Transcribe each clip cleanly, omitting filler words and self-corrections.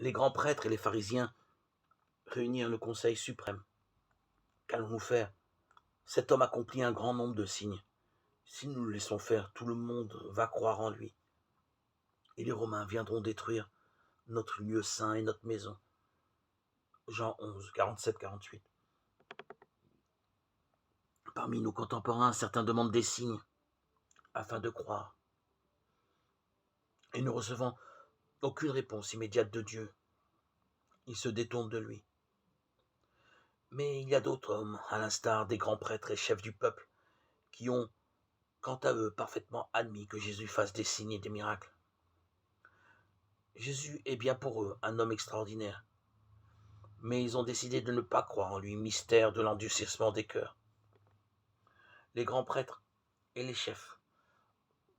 Les grands prêtres et les pharisiens réunirent le conseil suprême. Qu'allons-nous faire? Cet homme accomplit un grand nombre de signes. Si nous le laissons faire, tout le monde va croire en lui. Et les Romains viendront détruire notre lieu saint et notre maison. Jean 11, 47-48. Parmi nos contemporains, certains demandent des signes afin de croire. Et ne recevant aucune réponse immédiate de Dieu, ils se détournent de lui. Mais il y a d'autres hommes, à l'instar des grands prêtres et chefs du peuple, qui ont, quant à eux, parfaitement admis que Jésus fasse des signes et des miracles. Jésus est bien pour eux un homme extraordinaire, mais ils ont décidé de ne pas croire en lui, mystère de l'endurcissement des cœurs. Les grands prêtres et les chefs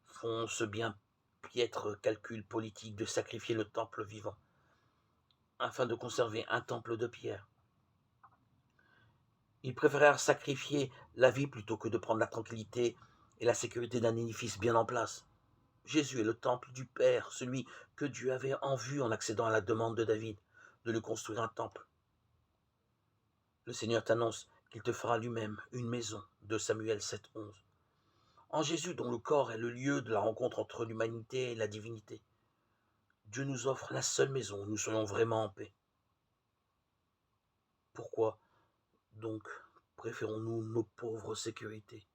font ce bien piètre calcul politique de sacrifier le temple vivant, afin de conserver un temple de pierre. Ils préférèrent sacrifier la vie plutôt que de prendre la tranquillité et la sécurité d'un édifice bien en place. Jésus est le temple du Père, celui que Dieu avait en vue en accédant à la demande de David de lui construire un temple. Le Seigneur t'annonce qu'il te fera lui-même une maison, de Samuel 7,11. En Jésus, dont le corps est le lieu de la rencontre entre l'humanité et la divinité, Dieu nous offre la seule maison où nous soyons vraiment en paix. Pourquoi donc préférons-nous nos pauvres sécurités